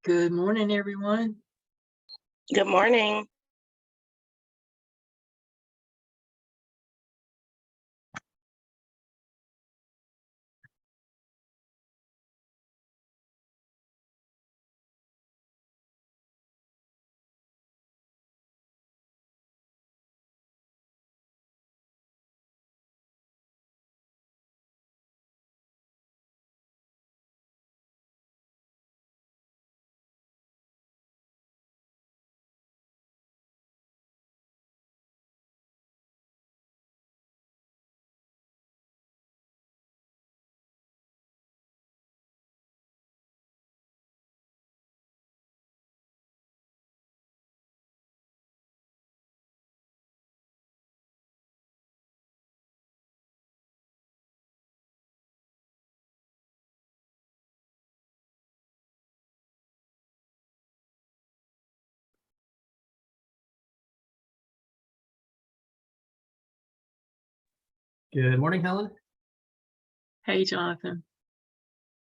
Good morning, everyone. Good morning. Good morning, Helen. Hey, Jonathan.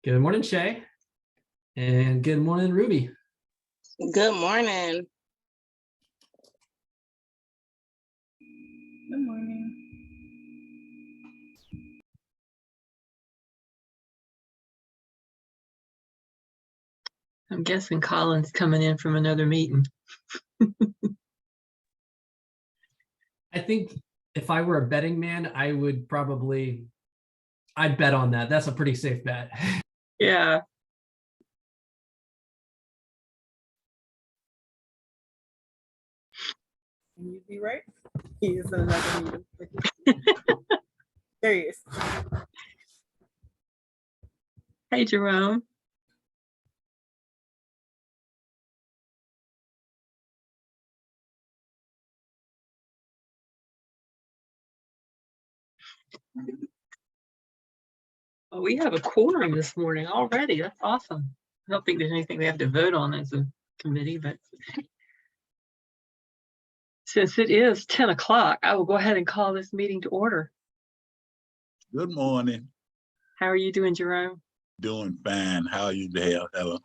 Good morning, Shay. And good morning, Ruby. Good morning. Good morning. I'm guessing Colin's coming in from another meeting. I think if I were a betting man, I'd bet on that. That's a pretty safe bet. Yeah. Can you be right? He is in another meeting. There he is. Hey, Jerome. Oh, we have a quorum this morning already. That's awesome. I don't think there's anything we have to vote on as a committee, but since it is 10 o'clock, I will go ahead and call this meeting to order. Good morning. How are you doing, Jerome? Doing fine. How are you there, Helen?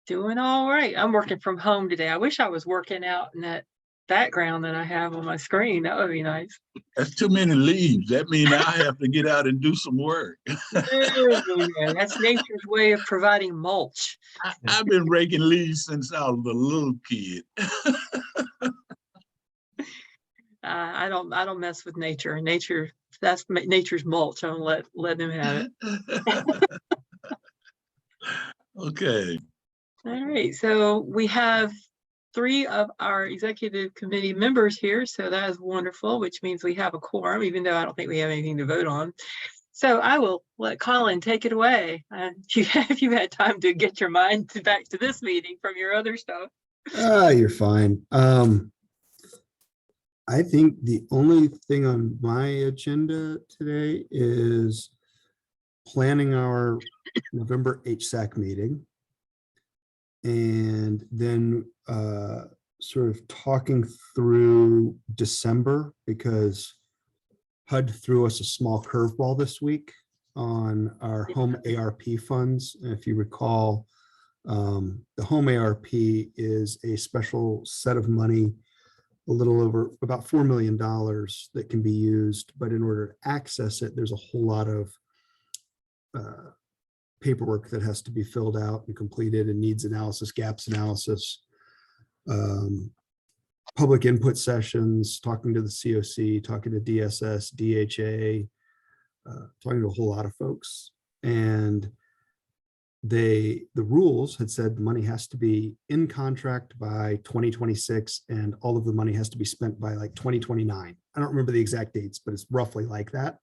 Doing all right. I'm working from home today. I wish I was working out in that background that I have on my screen. That would be nice. That's too many leaves. That means I have to get out and do some work. No, that's nature's way of providing mulch. I've been raking leaves since I was a little kid. I don't mess with nature. That's nature's mulch. I don't let them have it. Okay. All right. So we have 3 of our executive committee members here. So that is wonderful, which means we have a quorum, even though I don't think we have anything to vote on. So I will let Colin take it away. If you had time to get your mind back to this meeting from your other stuff. You're fine. I think the only thing on my agenda today is planning our November HSAC meeting. And then sort of talking through December, because HUD threw us a small curveball this week on our home ARP funds. And if you recall, the home ARP is a special set of money, a little over about $4 million that can be used. But in order to access it, there's a whole lot of paperwork that has to be filled out and completed, and needs analysis, gaps analysis, public input sessions, talking to the COC, talking to DSS, DHA, talking to a whole lot of folks. And the rules had said money has to be in contract by 2026 and all of the money has to be spent by like 2029. I don't remember the exact dates, but it's roughly like that.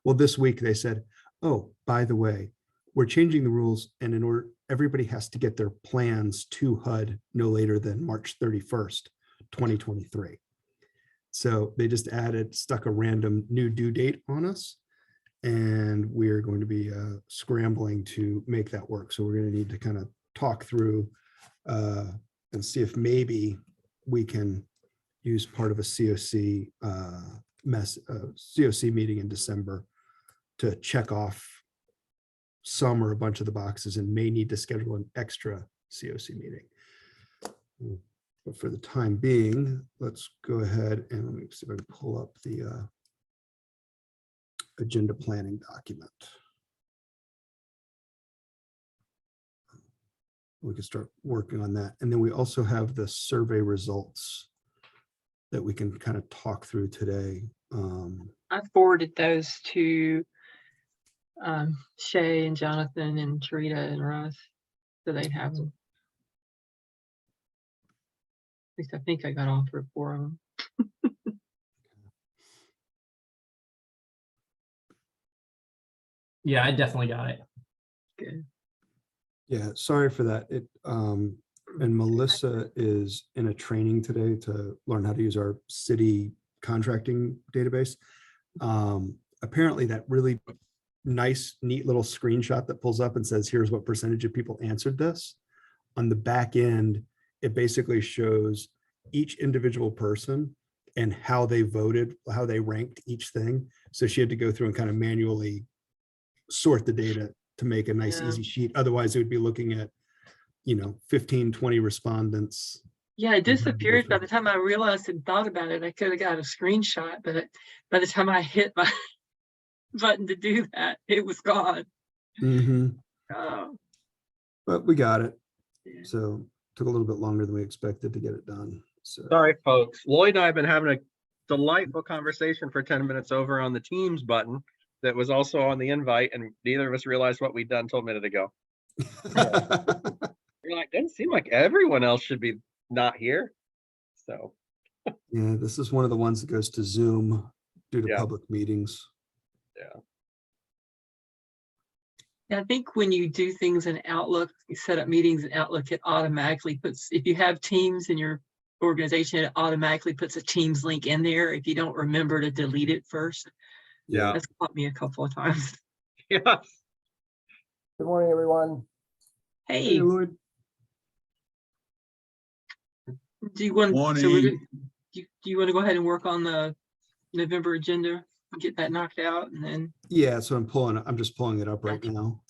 Well, this week they said, oh, by the way, we're changing the rules, and in order, everybody has to get their plans to HUD no later than March 31st, 2023. So they just stuck a random new due date on us, and we're going to be scrambling to make that work. So we're going to need to kind of talk through and see if maybe we can use part of a COC COC meeting in December to check off some or a bunch of the boxes and may need to schedule an extra COC meeting. But for the time being, let's go ahead and let me see if I can pull up the agenda planning document. We can start working on that. And then we also have the survey results that we can kind of talk through today. I forwarded those to Shay and Jonathan and Tarita and Russ, so they'd have them. At least I think I got all 4 of them. Yeah, I definitely got it. Good. Yeah, sorry for that. And Melissa is in a training today to learn how to use our city contracting database. Apparently that really nice, neat little screenshot that pulls up and says, here's what percentage of people answered this. On the back end, it basically shows each individual person and how they voted, how they ranked each thing. So she had to go through and kind of manually sort the data to make a nice, Yeah. easy sheet. Otherwise, it would be looking at, 15, 20 respondents. Yeah, it Mhm. disappeared. By the time I realized and thought about it, I could have got a screenshot, but by the time I hit my button to do that, it was gone. Oh, But we got it. yeah. So took a little bit longer than we expected to get it done. So Sorry, folks. Lloyd and I have been having a delightful conversation for 10 minutes over on the Teams button that was also on the invite, and neither of us realized what we'd done till a minute ago. You're like, doesn't seem like everyone else should be not here. So, yeah, this is one of the ones that goes to Zoom due to Yeah. public meetings. Yeah, I think when you do things in Outlook, you set up meetings in Outlook, it automatically puts, if you have Teams in your organization, it automatically puts a Teams link in there if you don't remember to delete it first. Yeah. That's caught me a couple of times. yeah. Good morning, everyone. Hey, Hey, Lloyd. do you want, so Morning. do you want to go ahead and work on the November agenda, get that knocked out, and then Yeah, so I'm just pulling it up right now.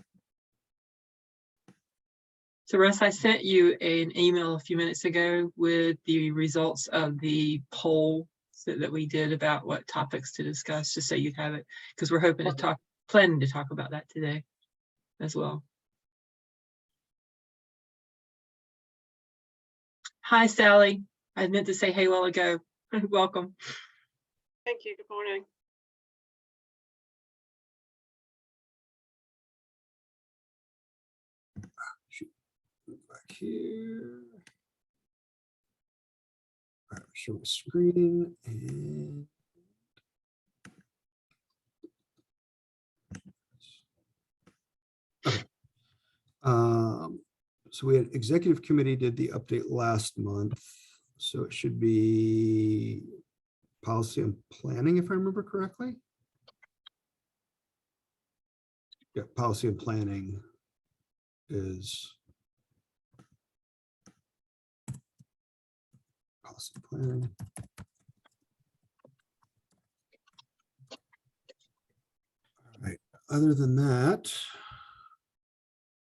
so Russ, I sent you an email a few minutes ago with the results of the poll that we did about what topics to discuss, just so you have it, because we're hoping to planning to talk about that today as well. Hi, Sally. I meant to say hey a while ago. Welcome. Thank you. Good morning. Back here. All right, show my screen and. Okay. So we had executive committee did the update last month, so it should be policy and planning, if I remember correctly. Yeah, policy and planning is policy planning. All right, other than that,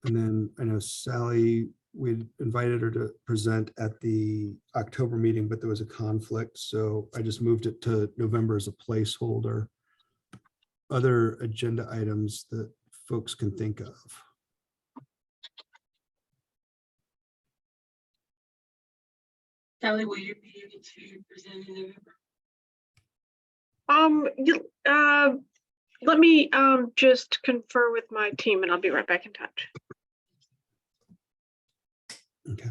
and then I know Sally, we invited her to present at the October meeting, but there was a conflict, so I just moved it to November as a placeholder. Other agenda items that folks can think of. Sally, will you be able to present in November? Let me just confer with my team and I'll be right back in touch. Okay.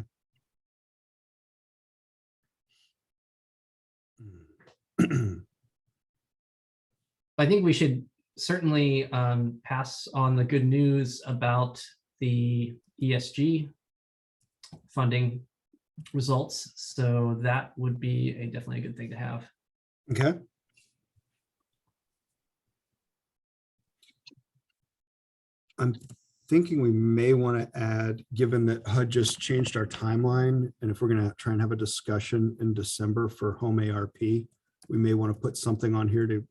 I think we should certainly pass on the good news about the ESG funding results. So that would be definitely a good thing to have. Okay. I'm thinking we may want to add, given that HUD just changed our timeline, and if we're going to try and have a discussion in December for home ARP, we may want to put something on here to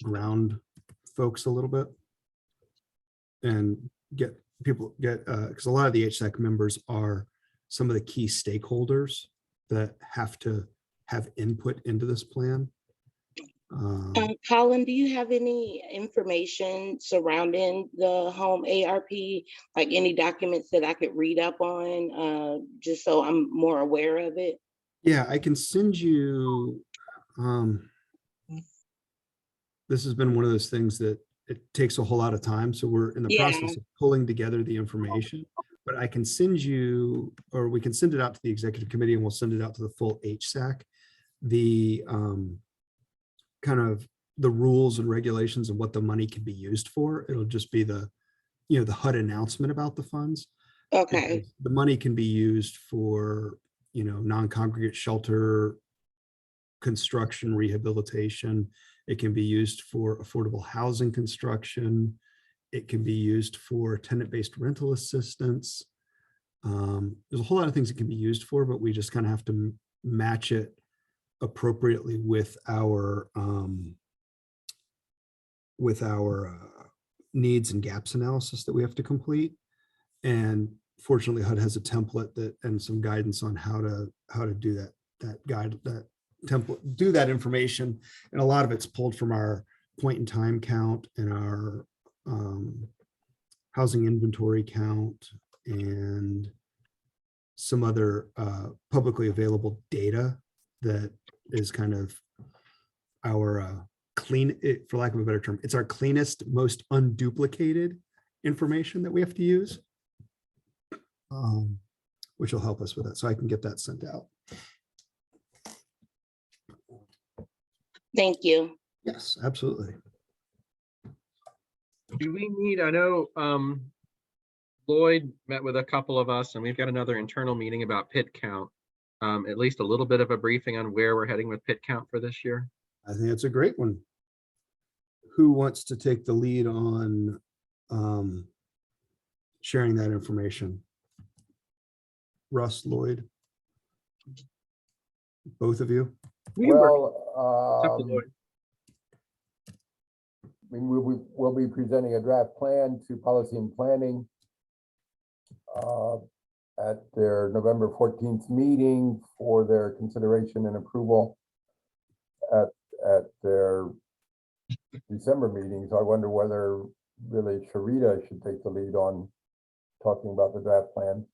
ground folks a little bit. and get because a lot of the HSAC members are some of the key stakeholders that have to have input into this plan. Colin, do you have any information surrounding the home ARP, like any documents that I could read up on, just so I'm more aware of it? Yeah, I can send you. This has been one of those things that it takes a whole lot of time. So we're in the Yeah. process of pulling together the information. But I can send you, or we can send it out to the executive committee and we'll send it out to the full HSAC. The kind of the rules and regulations and what the money can be used for. It'll just be the, the HUD announcement about the funds. Okay, And the money can be used for, non-congregate shelter construction, rehabilitation. It can be used for affordable housing construction. It can be used for tenant-based rental assistance. There's a whole lot of things it can be used for, but we just kind of have to match it appropriately with our needs and gaps analysis that we have to complete. And fortunately, HUD has a template that and some guidance on how to do that template, do that information. And a lot of it's pulled from our point in time count and our housing inventory count and some other publicly available data that is kind of our clean, for lack of a better term, it's our cleanest, most unduplicated information that we have to use, which will help us with that. So I can get that sent out. thank you. Yes, absolutely. Do we need, I know Lloyd met with a couple of us and we've got another internal meeting about pit count. At least a little bit of a briefing on where we're heading with pit count for this year. I think it's a great one. Who wants to take the lead on sharing that information? Russ, Lloyd? Both of you? Except for Lloyd. We'll be presenting a draft plan to Policy and Planning at their November 14th meeting for their consideration and approval at their December meeting. So I wonder whether really Sharita should take the lead on talking about the draft plan.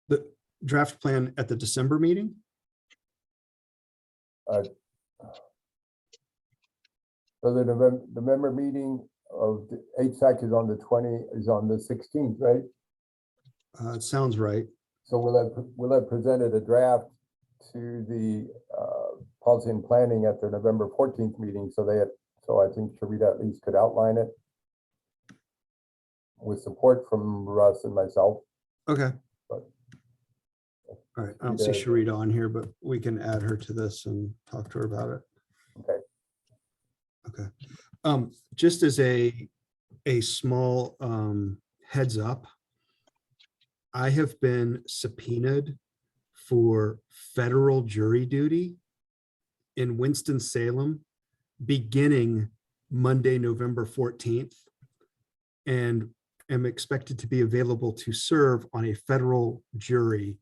The draft plan at the December meeting? So the November meeting of the HSAC is on the 16th, right? It sounds right. So we'll have presented a draft to the Policy and Planning at their November 14th meeting. So I think Sharita at least could outline it with support from Russ and myself. Okay. But All right. I don't see Sharita on here, but we can add her to this and talk to her about it. Okay. Okay. Just as a small heads up, I have been subpoenaed for federal jury duty in Winston-Salem beginning Monday, November 14th, and am expected to be available to serve on a federal jury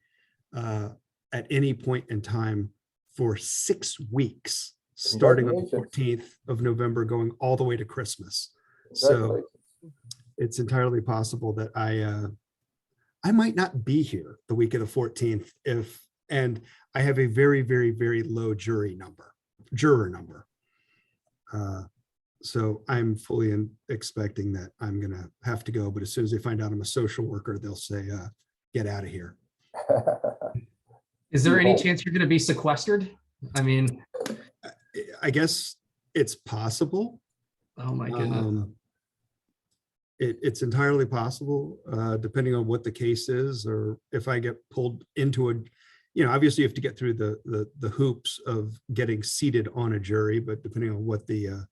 at any point in time for 6 weeks, starting on the 14th of November, going all the way to Christmas. So it's entirely possible that I might not be here the week of the 14th and I have a very, very, very low juror number. So I'm fully expecting that I'm going to have to go, but as soon as they find out I'm a social worker, they'll say, get out of here. Is there any chance you're going to be sequestered? I mean, I guess it's possible. oh my goodness. It's entirely possible, depending on what the case is, or if I get pulled into obviously you have to get through the hoops of getting seated on a jury, but depending on what the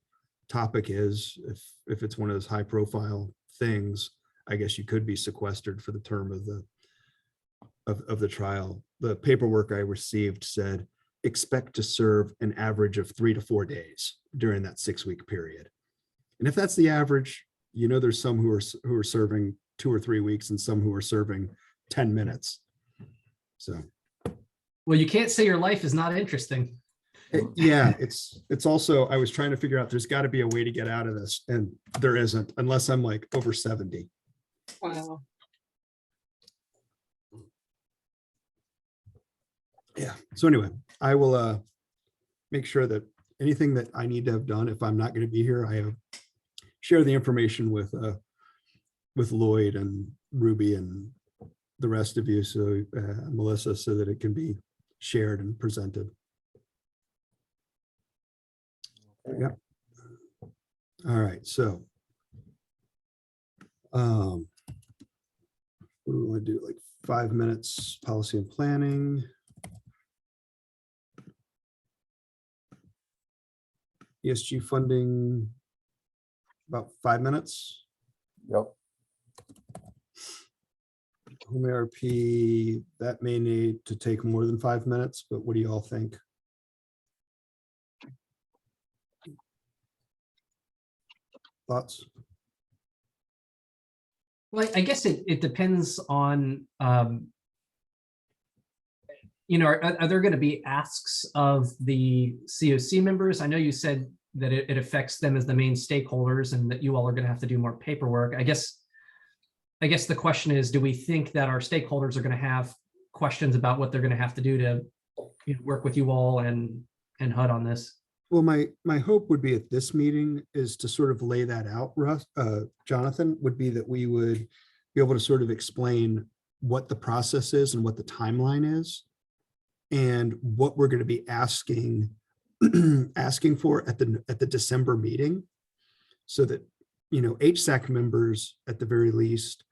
topic is, if it's one of those high profile things, I guess you could be sequestered for the term of the trial. The paperwork I received said, expect to serve an average of 3 to 4 days during that 6-week period. And if that's the average, you know, there's some who are serving 2 or 3 weeks and some who are serving 10 minutes. So, Well, you can't say your life is not interesting. yeah, it's also, I was trying to figure out, there's got to be a way to get out of this, and there isn't, unless I'm like over 70. Wow. Yeah. So anyway, I will make sure that anything that I need to have done, if I'm not going to be here, I share the information with Lloyd and Ruby and the rest of you, so Melissa, so that it can be shared and presented. Yeah. All right. So, what do we want to do? Like 5 minutes, policy and planning. ESG funding, about 5 minutes. Yep. Home ARP, that may need to take more than 5 minutes, but what do you all think? Thoughts? Well, I guess it depends on, are there going to be asks of the COC members? I know you said that it affects them as the main stakeholders and that you all are going to have to do more paperwork. I guess the question is, do we think that our stakeholders are going to have questions about what they're going to have to do to work with you all and HUD on this? Well, my hope would be at this meeting is to sort of lay that out, Russ, Jonathan, would be that we would be able to sort of explain what the process is and what the timeline is, and what we're going to be asking for at the December meeting, so that, HSAC members at the very least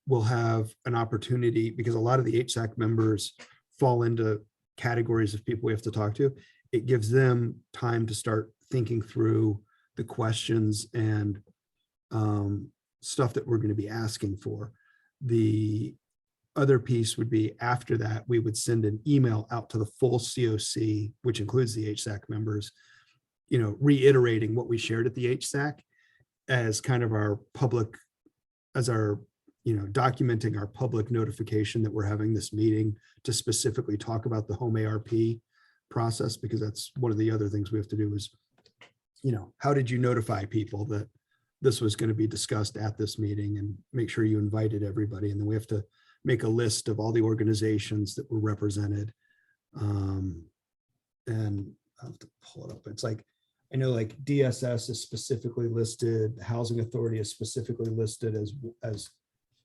will have an opportunity, because a lot of the HSAC members fall into categories of people we have to talk to. It gives them time to start thinking through the questions and stuff that we're going to be asking for. The other piece would be, after that, we would send an email out to the full COC, which includes the HSAC members, reiterating what we shared at the HSAC as kind of our public, as our, documenting our public notification that we're having this meeting to specifically talk about the home ARP process, because that's one of the other things we have to do is, how did you notify people that this was going to be discussed at this meeting, and make sure you invited everybody. And then we have to make a list of all the organizations that were represented. And I'll have to pull it up. It's like, I know like DSS is specifically listed, the Housing Authority is specifically listed as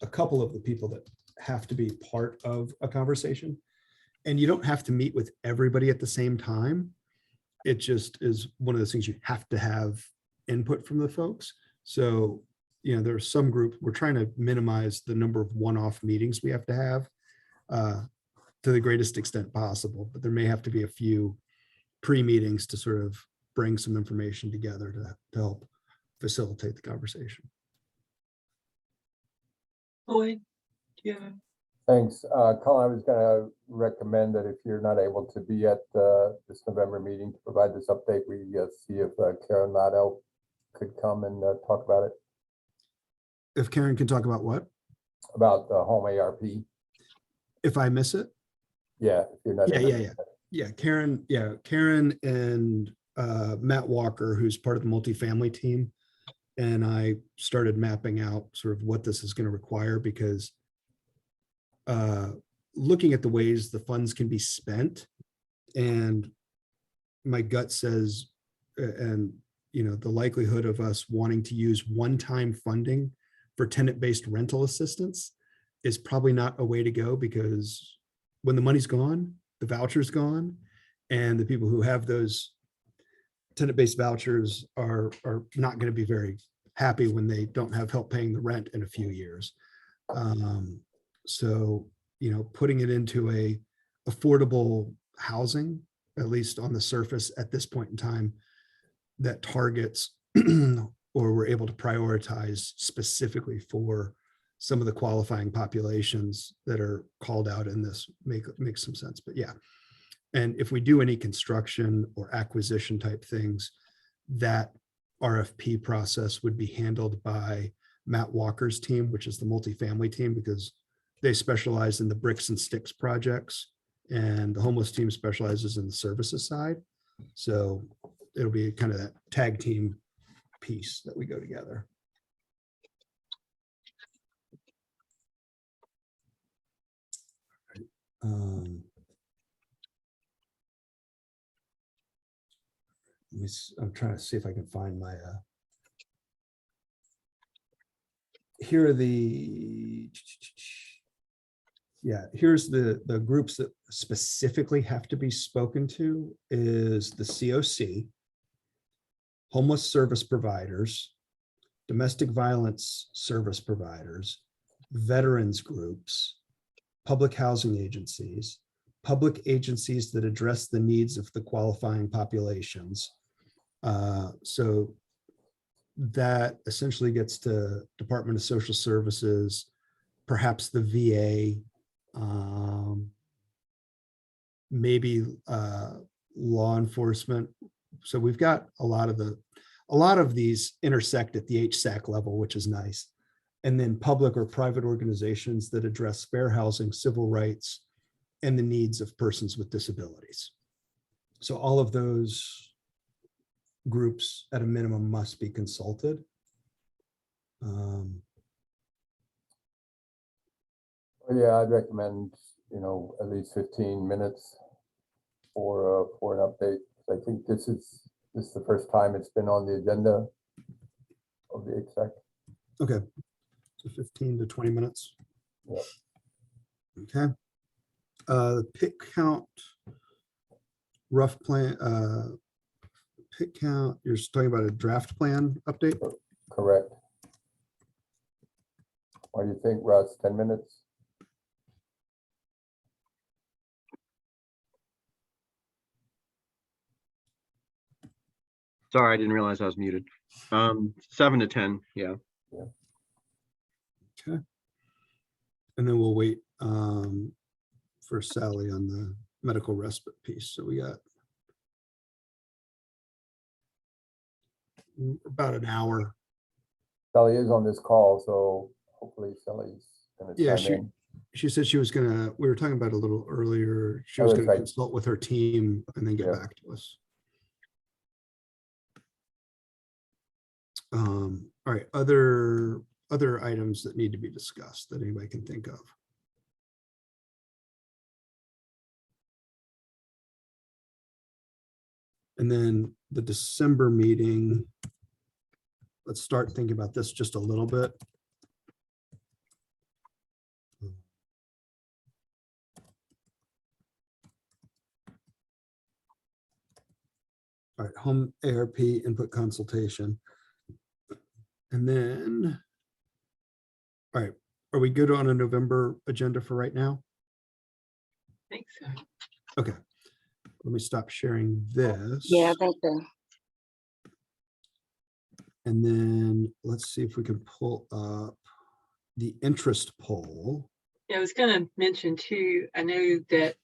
a couple of the people that have to be part of a conversation. And you don't have to meet with everybody at the same time. It just is one of those things, you have to have input from the folks. So, there are some groups, we're trying to minimize the number of one-off meetings we have to have to the greatest extent possible, but there may have to be a few pre-meetings to sort of bring some information together to help facilitate the conversation. Lloyd, yeah. Thanks. Colin, I was going to recommend that if you're not able to be at this November meeting to provide this update, we see if Karen Lotto could come and talk about it. If Karen can talk about what? About the home ARP. If I miss it? Yeah, if you're not. Yeah, Karen and Matt Walker, who's part of the multifamily team, and I started mapping out sort of what this is going to require, because looking at the ways the funds can be spent, and my gut says, and the likelihood of us wanting to use one-time funding for tenant-based rental assistance is probably not a way to go, because when the money's gone, the voucher's gone, and the people who have those tenant-based vouchers are not going to be very happy when they don't have help paying the rent in a few years. So, putting it into a affordable housing, at least on the surface at this point in time, that targets or we're able to prioritize specifically for some of the qualifying populations that are called out in this makes some sense. But yeah, and if we do any construction or acquisition type things, that RFP process would be handled by Matt Walker's team, which is the multifamily team, because they specialize in the bricks and sticks projects, and the homeless team specializes in the services side. So it'll be kind of that tag team piece that we go together. I'm trying to see if I can find my here are the here's the groups that specifically have to be spoken to is the COC, homeless service providers, domestic violence service providers, veterans groups, public housing agencies, public agencies that address the needs of the qualifying populations. So that essentially gets to Department of Social Services, perhaps the VA, maybe law enforcement. So we've got a lot of these intersect at the HSAC level, which is nice. And then public or private organizations that address fair housing, civil rights, and the needs of persons with disabilities. So all of those groups at a minimum must be consulted. Yeah, I'd recommend, at least 15 minutes for an update. I think this is the first time it's been on the agenda of the exec. Okay, so 15 to 20 minutes. Yeah. Okay. Pit count, rough plan, pit count, you're talking about a draft plan update? Correct. What do you think, Russ? 10 minutes? Sorry, I didn't realize I was muted. 7 to 10, yeah. Okay. And then we'll wait for Sally on the medical respite piece. So we got about an hour. Sally is on this call, so hopefully Sally's gonna Yeah, chime in. she said she was gonna, we were talking about it a little earlier. She Oh, was that's gonna right. consult with her team and then get Yeah. back to us. All right, other items that need to be discussed that anybody can think of. And then the December meeting, let's start thinking about this just a little bit. All right, home ARP input consultation. And then, all right, are we good on a November agenda for right now? I think so. Okay, let me stop sharing this. Yeah, I think so. And then let's see if we can pull up the interest poll. Yeah, I was gonna mention too, I know that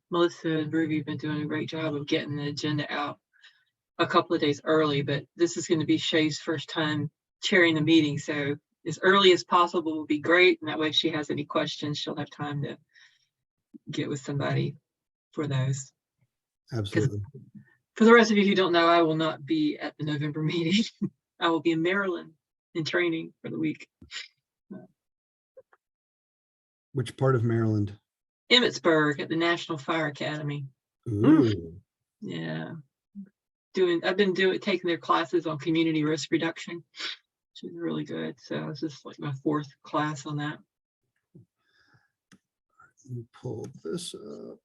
Melissa and Ruby have been doing a great job of getting the agenda out a couple of days early, but this is going to be Shay's first time chairing the meeting. So as early as possible will be great. And that way if she has any questions, she'll have time to get with somebody for those. Absolutely. For the rest of you who don't know, I will not be at the November meeting. I will be in Maryland in training for the week. Which part of Maryland? Emmitsburg at the National Fire Academy. Ooh, Yeah. I've been taking their classes on community risk reduction, which is really good. So this is like my 4th class on that. let me pull this up.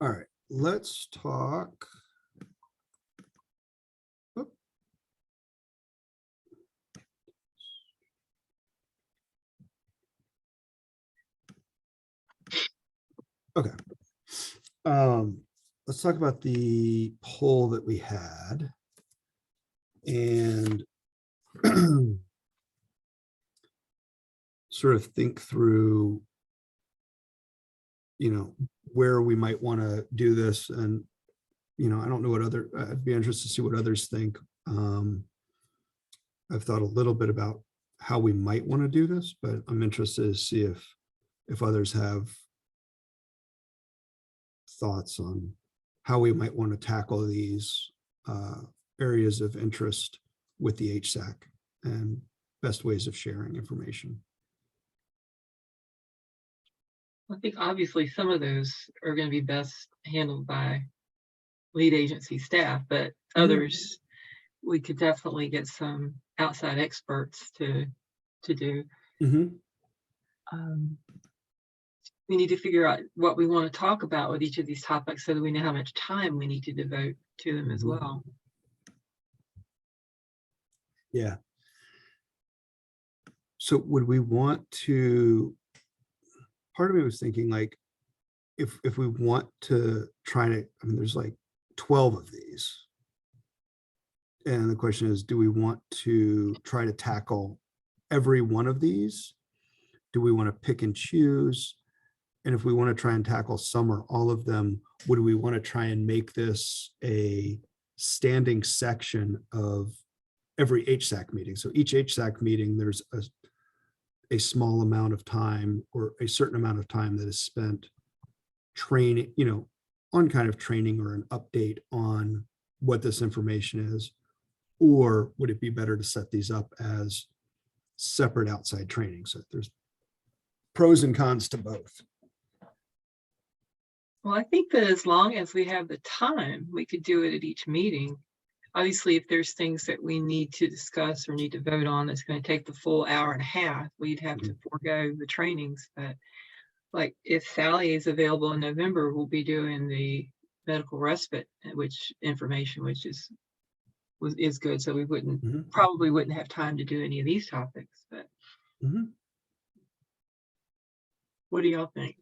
All right, let's talk. Oop. Okay. Let's talk about the poll that we had. And sort of think through, where we might want to do this. And, I don't know what I'd be interested to see what others think. I've thought a little bit about how we might want to do this, but I'm interested to see if others have thoughts on how we might want to tackle these areas of interest with the HSAC and best ways of sharing information. I think obviously some of those are going to be best handled by lead agency staff, but others, we could definitely get some outside experts to do. We need to figure out what we want to talk about with each of these topics so that we know how much time we need to devote to them as well. Yeah. So would we want to, part of me was thinking like, if we want to try to, I mean, there's like 12 of these. And the question is, do we want to try to tackle every one of these? Do we want to pick and choose? And if we want to try and tackle some or all of them, would we want to try and make this a standing section of every HSAC meeting? So each HSAC meeting, there's a small amount of time or a certain amount of time that is spent training, on kind of training or an update on what this information is. Or would it be better to set these up as separate outside training? So there's pros and cons to both. Well, I think that as long as we have the time, we could do it at each meeting. Obviously, if there's things that we need to discuss or need to vote on, that's going to take the full hour and a half, we'd have to forego the trainings. But like if Sally is available in November, we'll be doing the medical respite, which is good. So we probably wouldn't have time to do any of these topics. But what do y'all think?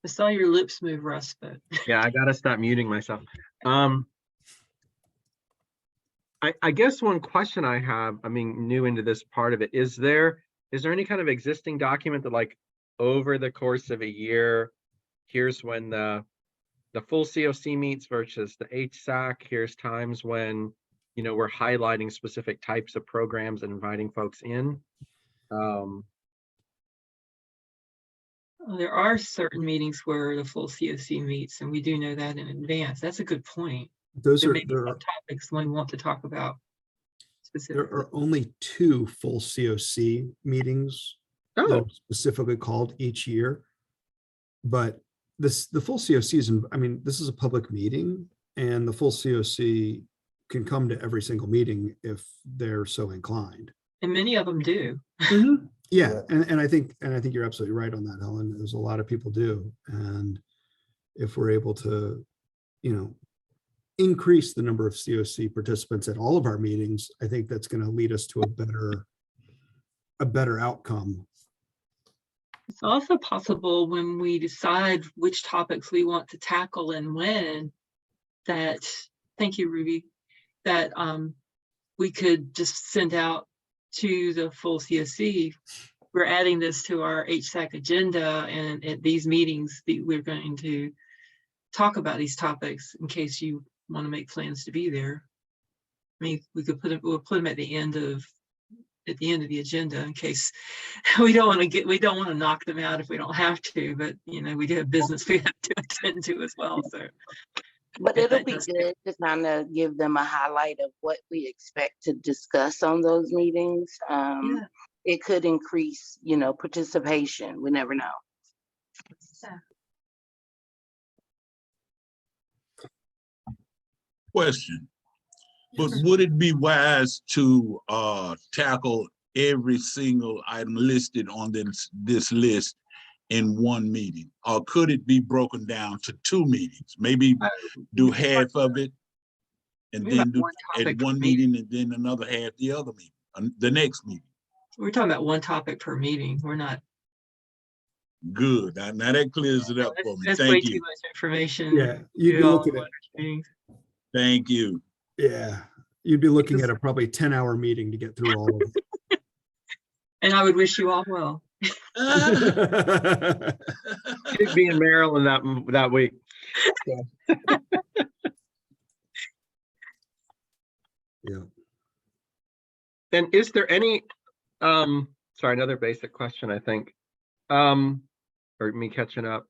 I saw your lips move, Russ, but Yeah, I gotta stop muting myself. I guess one question I have, I mean, new into this part of it, is there any kind of existing document that like over the course of a year, here's when the full COC meets versus the HSAC, here's times when, we're highlighting specific types of programs and inviting folks in. there are certain meetings where the full COC meets, and we do know that in advance. That's a good point. Those There are, may be some topics one want to talk about there specifically. are only 2 full COC meetings that Oh, are specifically called each year. But the full COC is, I mean, this is a public meeting, and the full COC can come to every single meeting if they're so inclined. And many of them do. Yeah, and I think you're absolutely right on that, Helen. There's a lot of people do, and if we're able to, increase the number of COC participants at all of our meetings, I think that's going to lead us to a better outcome. It's also possible when we decide which topics we want to tackle and when, that, thank you, Ruby, that we could just send out to the full COC, we're adding this to our HSAC agenda, and at these meetings, we're going to talk about these topics in case you want to make plans to be there. I mean, we'll put them at the end of the agenda in case we don't want to knock them out if we don't have to, but we do have business we have to attend to as well. So But if it'll that be does- good to kind of give them a highlight of what we expect to discuss on those meetings. Yeah. It could increase, participation. We never know. Question. But would it be wise to tackle every single item listed on this list in one meeting? Or could it be broken down to 2 meetings? Maybe do half of it and Maybe then about do one topic at per one meeting and then another half the other meeting, the next meeting. We're talking about one topic per meeting. We're not. Good. Now that clears it up for me. That's way Thank too you. much information. Yeah, you'd do be all looking in at, one meeting. Thank you. yeah, you'd be looking at a probably 10-hour meeting to get through all of And I would wish you all well. it. she'd be in Maryland that week. Yeah. And is there any, sorry, another basic question, I think, or me catching up.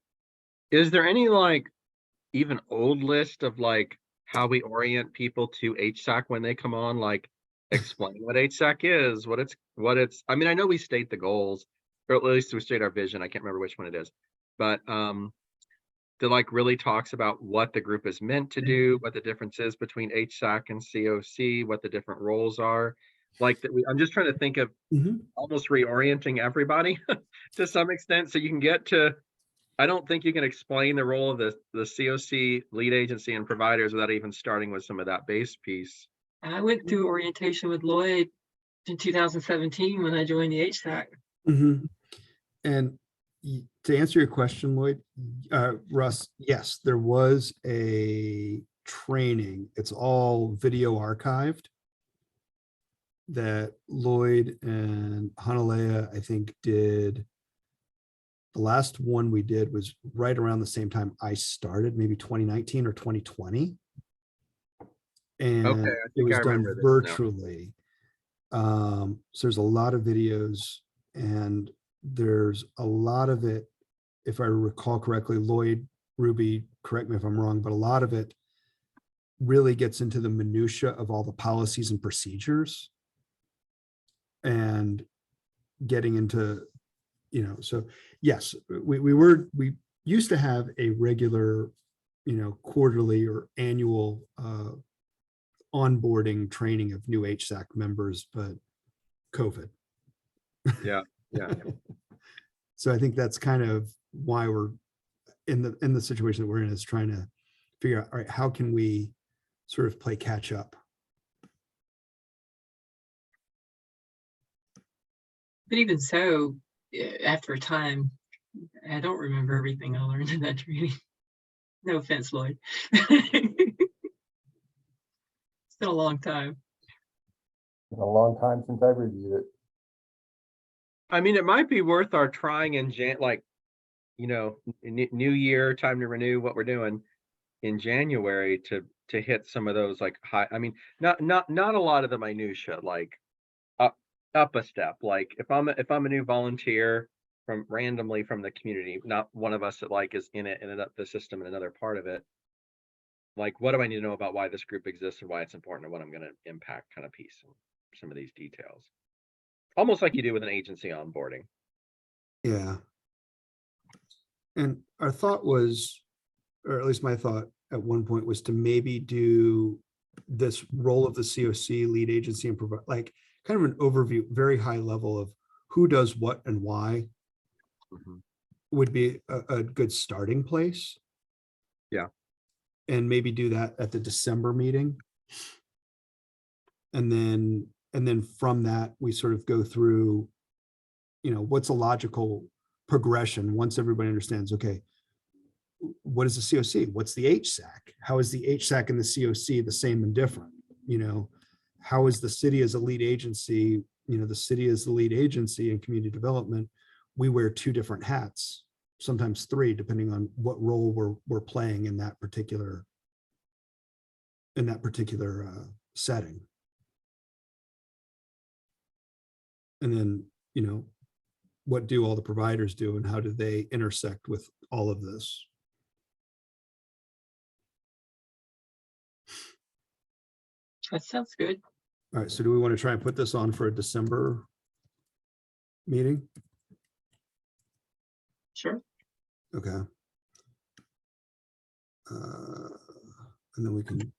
Is there any like even old list of like how we orient people to HSAC when they come on, like explain what HSAC is, what it's, I mean, I know we state the goals, or at least we state our vision. I can't remember which one it is, but, that like really talks about what the group is meant to do, what the difference is between HSAC and COC, what the different roles are. Like that, I'm just trying to think of almost reorienting everybody to some extent, so you can get to. I don't think you can explain the role of the COC, lead agency, and providers without even starting with some of that base piece. I went through orientation with Lloyd in 2017 when I joined the HSAC. And to answer your question, Lloyd, Russ, yes, there was a training. It's all video archived that Lloyd and Hanalea, I think, did. The last one we did was right around the same time I started, maybe 2019 or 2020. And Okay, I it think was I done remember this now. virtually. So there's a lot of videos, and there's a lot of it, if I recall correctly, Lloyd, Ruby, correct me if I'm wrong, but a lot of it really gets into the minutia of all the policies and procedures and getting into, so yes, we used to have a regular, quarterly or annual onboarding training of new HSAC members, but COVID. Yeah. So I think that's kind of why we're in the situation that we're in, is trying to figure out, all right, how can we sort of play catch up? But even so, after a time, I don't remember everything I learned in that training. No offense, Lloyd. It's been a long time. Been a long time since I reviewed it. I mean, it might be worth our trying in new year, time to renew what we're doing in January to hit some of those like high. I mean, not a lot of the minutia, like up a step. Like if I'm a new volunteer randomly from the community, not one of us that like is in it and the system in another part of it. Like, what do I need to know about why this group exists and why it's important and what I'm going to impact kind of piece and some of these details. Almost like you do with an agency onboarding. Yeah. And our thought was, or at least my thought at one point was to maybe do this role of the COC, lead agency, and provide like kind of an overview, very high level of who does what and why would be a good starting place. Yeah. And maybe do that at the December meeting. And then from that, we sort of go through, what's a logical progression once everybody understands, okay, what is the COC? What's the HSAC? How is the HSAC and the COC the same and different? How is the city as a lead agency? The city is the lead agency in community development. We wear two different hats, sometimes three, depending on what role we're playing in that particular setting. And then, what do all the providers do and how do they intersect with all of this? That sounds good. All right, so do we want to try and put this on for a December meeting? Sure. Okay. And then we can,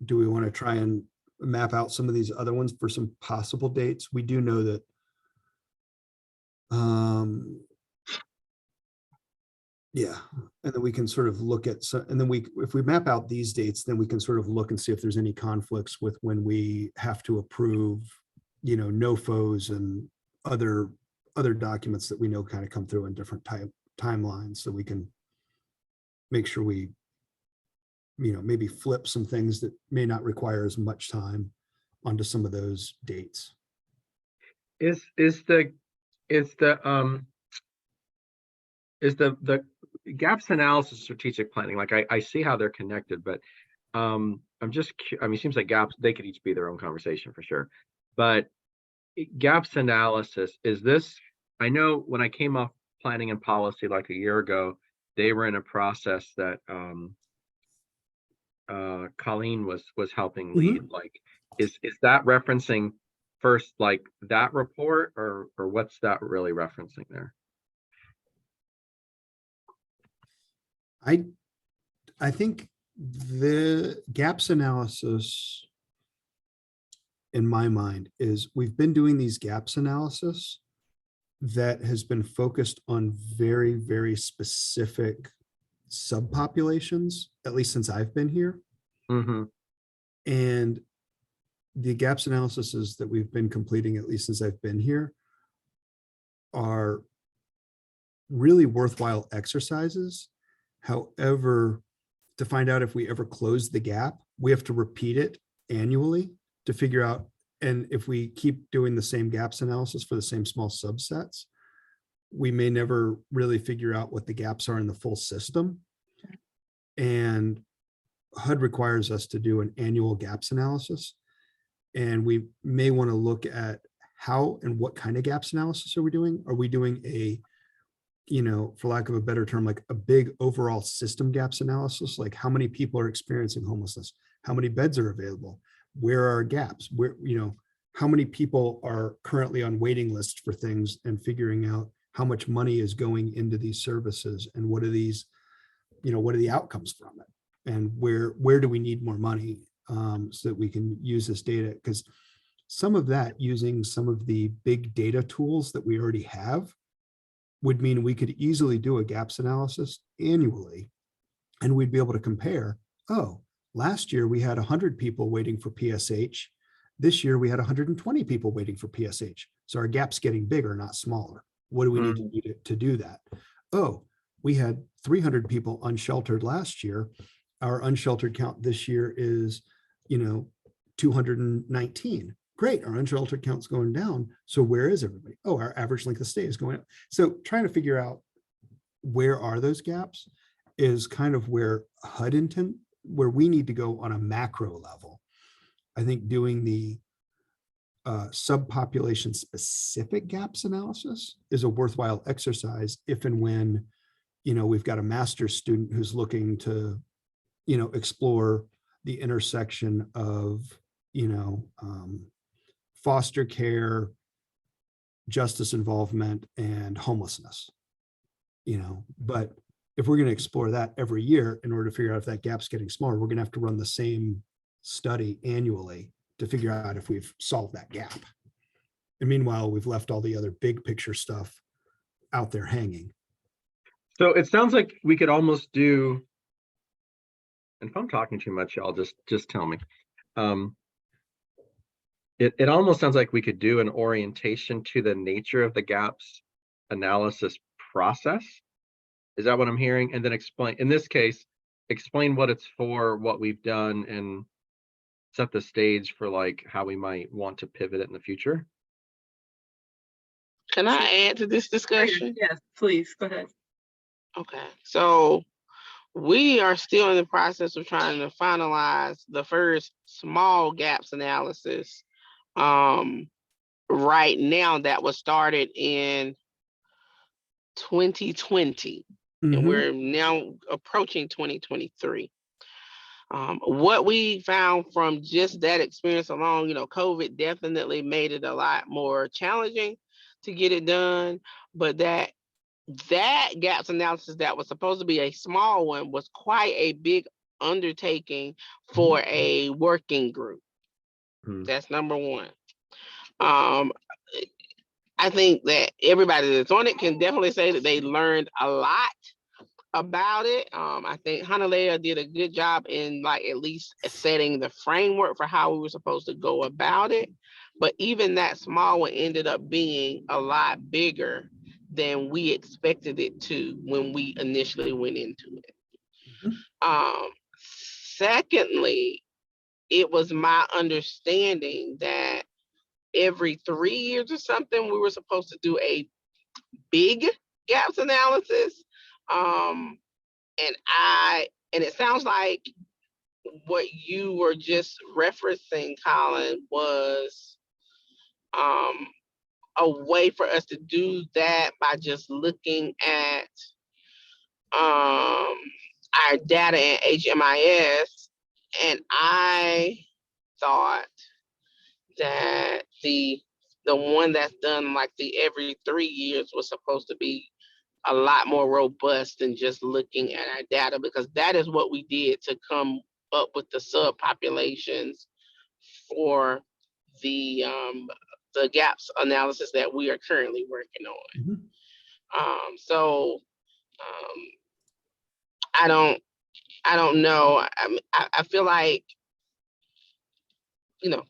do we want to try and map out some of these other ones for some possible dates? We do know that yeah, and then we can sort of look at and then if we map out these dates, then we can sort of look and see if there's any conflicts with when we have to approve, NOFOs and other documents that we know kind of come through in different timelines, so we can make sure we maybe flip some things that may not require as much time onto some of those dates. Is the gaps analysis strategic planning, like I see how they're connected, but I'm just, I mean, it seems like gaps, they could each be their own conversation for sure. But gaps analysis, is this, I know when I came off planning and policy like a year ago, they were in a process that Colleen was helping lead. Like, is that referencing first like that report, or what's that really referencing there? I think the gaps analysis in my mind is we've been doing these gaps analysis that has been focused on very, very specific subpopulations, at least since I've been here. Mm-hmm. And the gaps analyses that we've been completing, at least since I've been here, are really worthwhile exercises. However, to find out if we ever close the gap, we have to repeat it annually to figure out. And if we keep doing the same gaps analysis for the same small subsets, we may never really figure out what the gaps are in the full system. And HUD requires us to do an annual gaps analysis. And we may want to look at how and what kind of gaps analysis are we doing? Are we doing a, you know, for lack of a better term, like a big overall system gaps analysis, like how many people are experiencing homelessness, how many beds are available, where are gaps, where, you know, how many people are currently on waiting lists for things, and figuring out how much money is going into these services, and what are these, you know, what are the outcomes from it, and where do we need more money, so that we can use this data. Because some of that, using some of the big data tools that we already have, would mean we could easily do a gaps analysis annually, and we'd be able to compare, oh, last year we had 100 people waiting for PSH. This year we had 120 people waiting for PSH. So our gap's getting bigger, not smaller. What do we need to do that? Oh, we had 300 people unsheltered last year. Our unsheltered count this year is, you know, 219. Great, our unsheltered count's going down. So where is everybody? Oh, our average length of stay is going up. So trying to figure out where are those gaps is kind of where HUD intent, where we need to go on a macro level. I think doing the subpopulation specific gaps analysis is a worthwhile exercise if and when, you know, we've got a master's student who's looking to, you know, explore the intersection of, you know, foster care, justice involvement, and homelessness, you know. But if we're going to explore that every year in order to figure out if that gap's getting smaller, we're going to have to run the same study annually to figure out if we've solved that gap. And meanwhile, we've left all the other big picture stuff out there hanging. So it sounds like we could almost do, and if I'm talking too much, y'all just tell me. It almost sounds like we could do an orientation to the nature of the gaps analysis process. Is that what I'm hearing? And then explain, in this case, explain what it's for, what we've done, and set the stage for like how we might want to pivot it in the future. Can I add to this discussion? Yes, please, go ahead. Okay, so we are still in the process of trying to finalize the first small gaps analysis right now that was started in 2020, and we're now approaching 2023. What we found from just that experience alone, you know, COVID definitely made it a lot more challenging to get it done, but that gaps analysis that was supposed to be a small one was quite a big undertaking for a working group. That's number one. I think that everybody that's on it can definitely say that they learned a lot about it. I think Hanalea did a good job in like at least setting the framework for how we were supposed to go about it. But even that small one ended up being a lot bigger than we expected it to when we initially went into it. Secondly, it was my understanding that every 3 years or something, we were supposed to do a big gaps analysis. And it sounds like what you were just referencing, Colin, was a way for us to do that by just looking at our data in HMIS. And I thought that the one that's done like the every 3 years was supposed to be a lot more robust than just looking at our data, because that is what we did to come up with the subpopulations for the gaps analysis that we are currently working on. So I don't know. I feel like,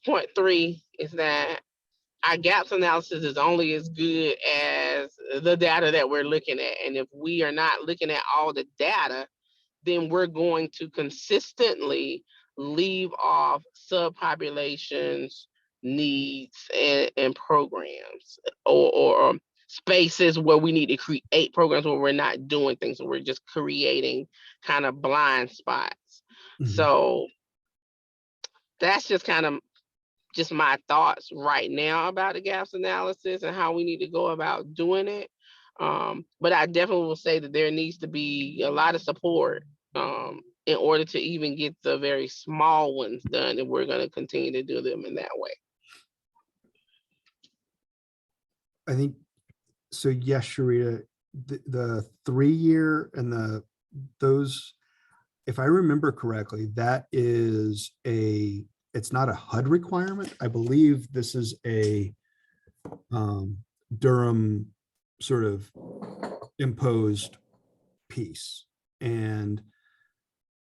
point 3 is that our gaps analysis is only as good as the data that we're looking at. And if we are not looking at all the data, then we're going to consistently leave off subpopulations, needs, and programs, or spaces where we need to create programs where we're not doing things, so we're just creating kind of blind spots. So that's just kind of just my thoughts right now about the gaps analysis and how we need to go about doing it. But I definitely will say that there needs to be a lot of support in order to even get the very small ones done, and we're going to continue to do them in that way. I think so. Yes, Sharita, the 3-year and those, if I remember correctly, that is it's not a HUD requirement. I believe this is a Durham sort of imposed piece. And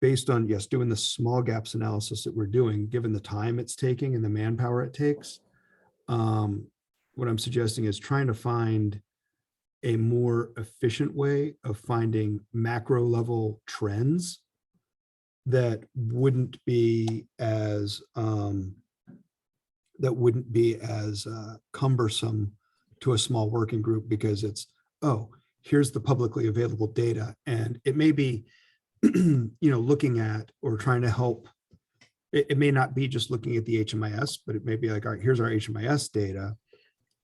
based on, yes, doing the small gaps analysis that we're doing, given the time it's taking and the manpower it takes, what I'm suggesting is trying to find a more efficient way of finding macro level trends that wouldn't be as cumbersome to a small working group, because it's, oh, here's the publicly available data, and it may be looking at or trying to help. It may not be just looking at the HMIS, but it may be like, all right, here's our HMIS data,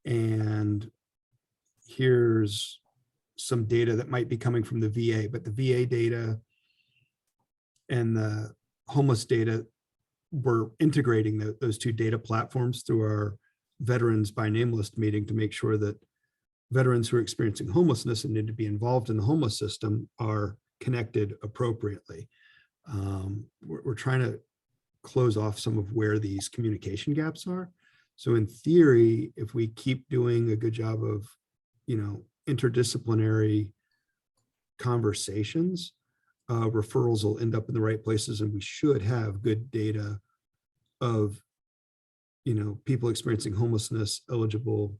and here's some data that might be coming from the VA, but the VA data and the homeless data, we're integrating those two data platforms through our veterans by name list meeting to make sure that veterans who are experiencing homelessness and need to be involved in the homeless system are connected appropriately. We're trying to close off some of where these communication gaps are. So in theory, if we keep doing a good job of, interdisciplinary conversations, referrals will end up in the right places, and we should have good data of, people experiencing homelessness eligible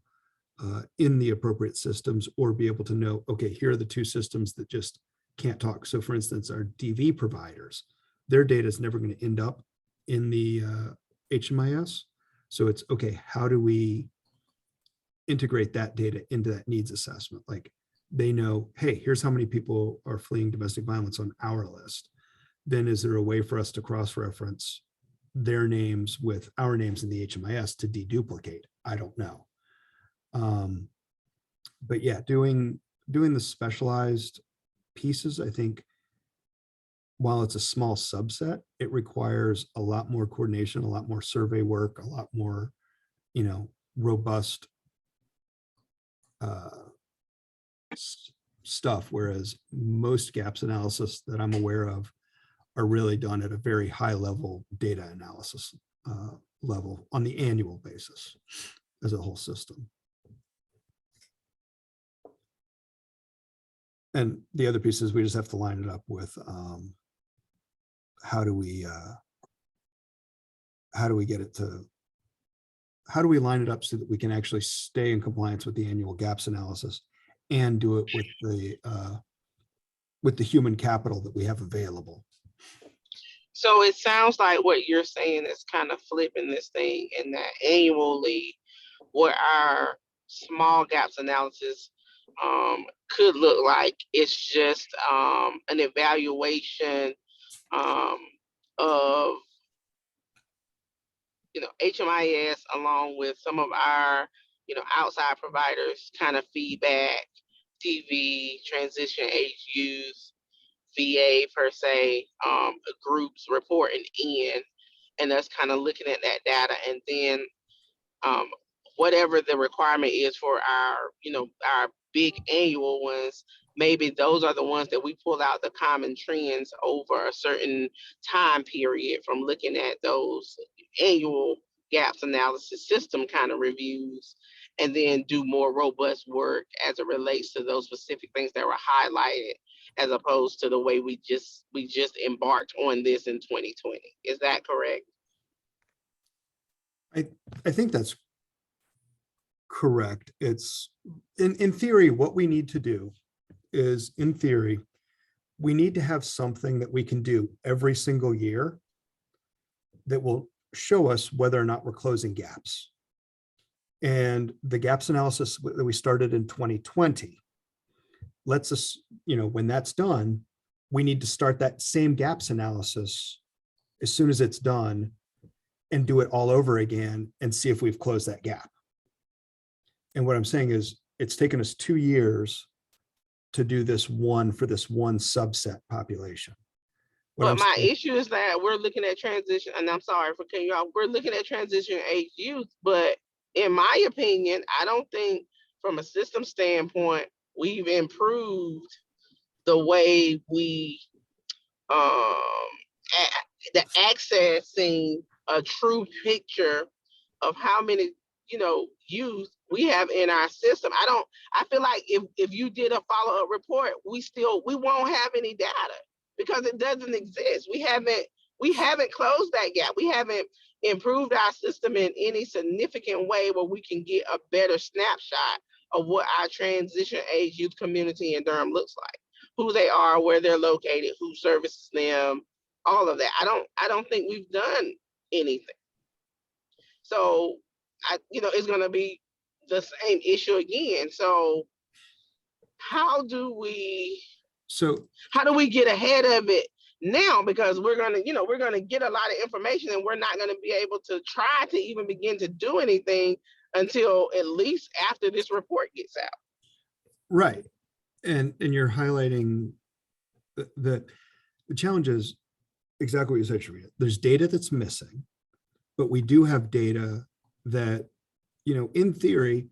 in the appropriate systems, or be able to know, okay, here are the two systems that just can't talk. So for instance, our DV providers, their data is never going to end up in the HMIS. So it's, okay, how do we integrate that data into that needs assessment? Like, they know, hey, here's how many people are fleeing domestic violence on our list. Then is there a way for us to cross-reference their names with our names in the HMIS to deduplicate? I don't know. But yeah, doing the specialized pieces, I think, while it's a small subset, it requires a lot more coordination, a lot more survey work, a lot more, robust stuff, whereas most gaps analysis that I'm aware of are really done at a very high level data analysis level on the annual basis as a whole system. And the other piece is we just have to line it up with how do we get it to, how do we line it up so that we can actually stay in compliance with the annual gaps analysis and do it with the human capital that we have available. So it sounds like what you're saying is kind of flipping this thing, in that annually what our small gaps analysis could look like. It's just an evaluation of, HMIS along with some of our, outside providers kind of feedback, TV, transition age youth, VA per se, groups reporting in, and us kind of looking at that data, and then whatever the requirement is for our big annual ones, maybe those are the ones that we pull out the common trends over a certain time period from looking at those annual gaps analysis system kind of reviews, and then do more robust work as it relates to those specific things that were highlighted, as opposed to the way we just embarked on this in 2020. Is that correct? I think that's correct. It's in theory, what we need to do is, in theory, we need to have something that we can do every single year that will show us whether or not we're closing gaps. And the gaps analysis that we started in 2020 lets us, when that's done, we need to start that same gaps analysis as soon as it's done and do it all over again and see if we've closed that gap. And what I'm saying is, it's taken us 2 years to do this for this one subset population. But my issue is that we're looking at transition, and I'm sorry for cutting you off, we're looking at transition age youth, but in my opinion, I don't think from a system standpoint, we've improved the way we, the accessing a true picture of how many, youth we have in our system. I feel like if you did a follow-up report, we won't have any data because it doesn't exist. We haven't closed that gap. We haven't improved our system in any significant way where we can get a better snapshot of what our transition age youth community in Durham looks like, who they are, where they're located, who services them, all of that. I don't think we've done anything. So it's going to be the same issue again. So how do we get ahead of it now? Because we're going to get a lot of information and we're not going to be able to try to even begin to do anything until at least after this report gets out. Right. And you're highlighting the challenge is exactly what you said, Sharia. There's data that's missing, but we do have data that, in theory,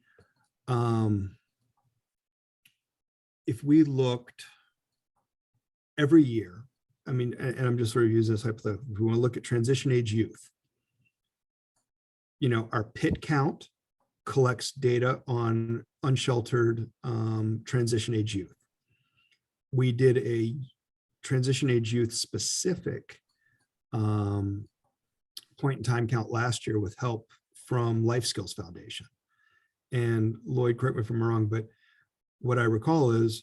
if we looked every year, and I'm just sort of using this hypothetical, if we want to look at transition age youth, our PIT count collects data on unsheltered transition age youth. We did a transition age youth specific point in time count last year with help from Life Skills Foundation. And Lloyd, correct me if I'm wrong, but what I recall is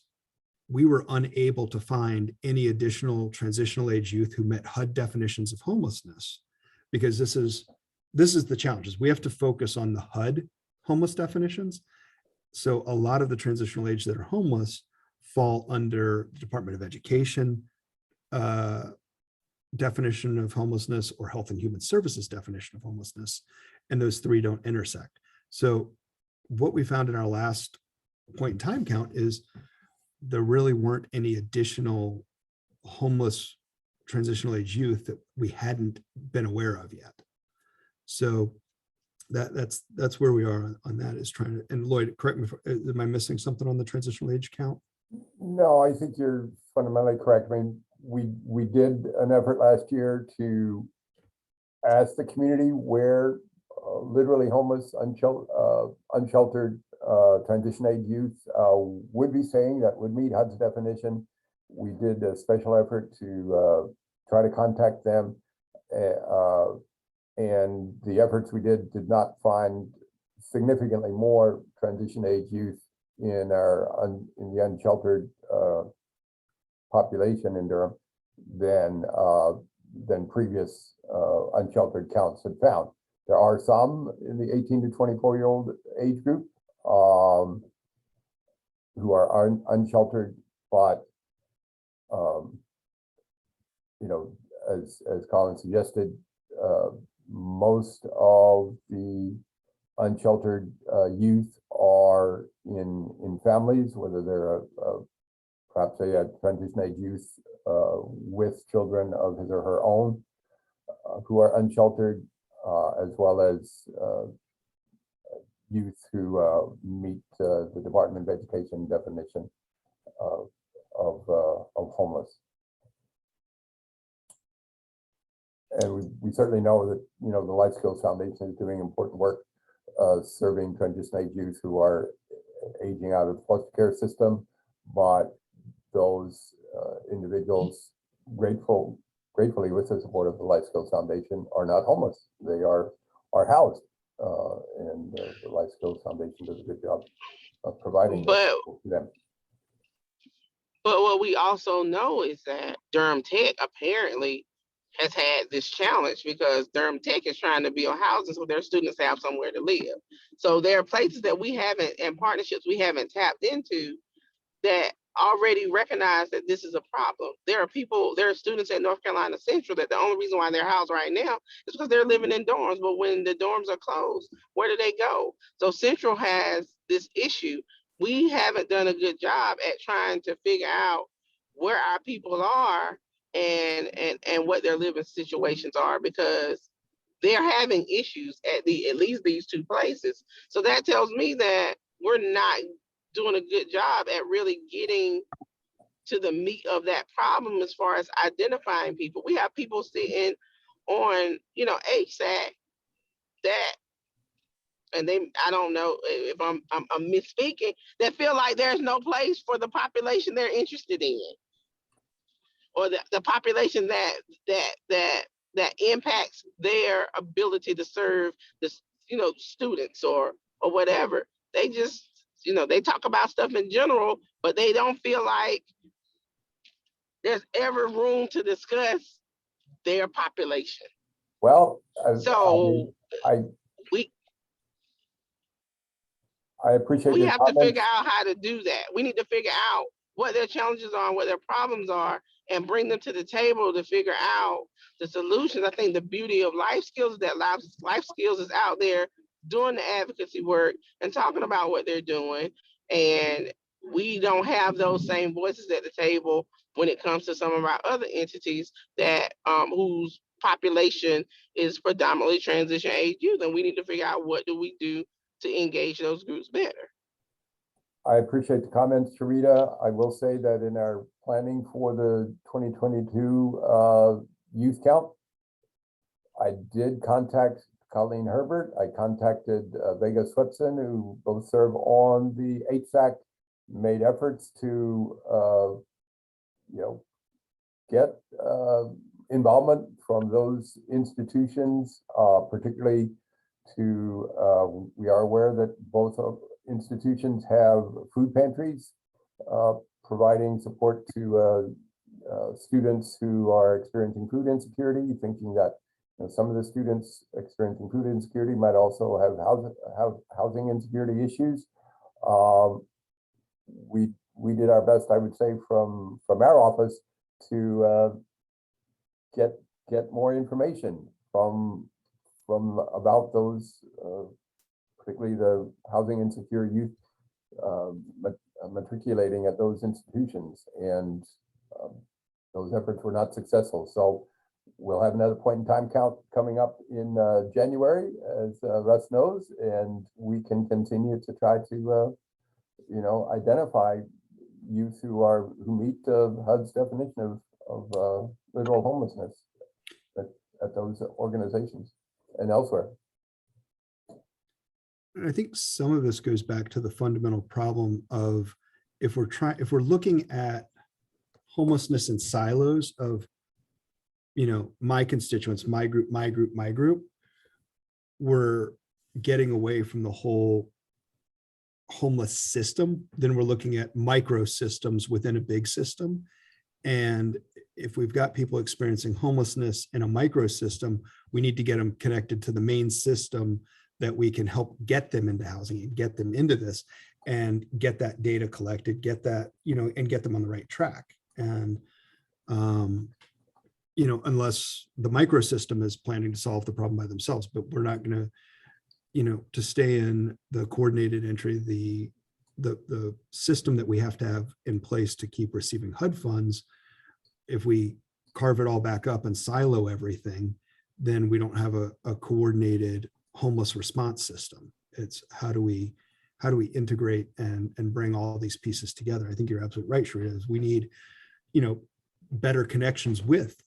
we were unable to find any additional transitional age youth who met HUD definitions of homelessness, because this is the challenge, is we have to focus on the HUD homeless definitions. So a lot of the transitional age that are homeless fall under the Department of Education definition of homelessness or Health and Human Services definition of homelessness, and those three don't intersect. So what we found in our last point in time count is there really weren't any additional homeless transitional age youth that we hadn't been aware of yet. So that's where we are on that, is trying to, and Lloyd, correct me if, am I missing something on the transitional age count? No, I think you're fundamentally correct. I mean, we did an effort last year to ask the community where literally homeless, unsheltered transition age youth would be staying that would meet HUD's definition. We did a special effort to try to contact them, and the efforts we did not find significantly more transition age youth in the unsheltered population in Durham than previous unsheltered counts had found. There are some in the 18 to 24-year-old age group who are unsheltered, but as Colin suggested, most of the unsheltered youth are in families, whether they're perhaps a transition age youth with children of his or her own who are unsheltered, as well as youth who meet the Department of Education definition of homeless. And we certainly know that, you know, the Life Skills Foundation is doing important work serving transition age youth who are aging out of the foster care system, but those individuals, gratefully with the support of the Life Skills Foundation, are not homeless. They are housed, and the Life Skills Foundation does a good job of providing this to them. But what we also know is that Durham Tech apparently has had this challenge because Durham Tech is trying to build houses so their students have somewhere to live. So there are places that we haven't, and partnerships we haven't tapped into, that already recognize that this is a problem. There are students at North Carolina Central that the only reason why they're housed right now is because they're living in dorms, but when the dorms are closed, where do they go? So Central has this issue. We haven't done a good job at trying to figure out where our people are and what their living situations are, because they're having issues at least these two places. So that tells me that we're not doing a good job at really getting to the meat of that problem as far as identifying people. We have people sitting on, you know, HSAC that, and I don't know if I'm misspeaking, that feel like there's no place for the population they're interested in, or the population that impacts their ability to serve the, you know, students or whatever. They just, you know, they talk about stuff in general, but they don't feel like there's ever room to discuss their population. Well, So I appreciate we your have comments. to figure out how to do that. We need to figure out what their challenges are, what their problems are, and bring them to the table to figure out the solutions. I think the beauty of Life Skills is that Life Skills is out there doing the advocacy work and talking about what they're doing. And we don't have those same voices at the table when it comes to some of our other entities that whose population is predominantly transition age youth. And we need to figure out what do we do to engage those groups better. I appreciate the comments, Sharita. I will say that in our planning for the 2022 youth count, I did contact Colleen Herbert. I contacted Vega Swepson, who both serve on the HSAC, made efforts to, you know, get involvement from those institutions, particularly to, we are aware that both of institutions have food pantries providing support to students who are experiencing food insecurity, thinking that, you know, some of the students experiencing food insecurity might also have housing insecurity issues. We did our best, I would say, from our office to get more information from about those, particularly the housing insecure youth matriculating at those institutions, and those efforts were not successful. So we'll have another point in time count coming up in January, as Russ knows, and we can continue to try to, you know, identify youth who meet HUD's definition of literal homelessness at those organizations and elsewhere. And I think some of this goes back to the fundamental problem of if we're looking at homelessness in silos of, you know, my constituents, my group, we're getting away from the whole homeless system. Then we're looking at micro systems within a big system. And if we've got people experiencing homelessness in a micro system, we need to get them connected to the main system that we can help get them into housing and get them into this and get that data collected, get that, you know, and get them on the right track. And you know, unless the microsystem is planning to solve the problem by themselves, but we're not going to, you know, to stay in the coordinated entry, the system that we have to have in place to keep receiving HUD funds. If we carve it all back up and silo everything, then we don't have a coordinated homeless response system. It's how do we integrate and bring all these pieces together? I think you're absolutely right, Sharita. We need, you know, better connections with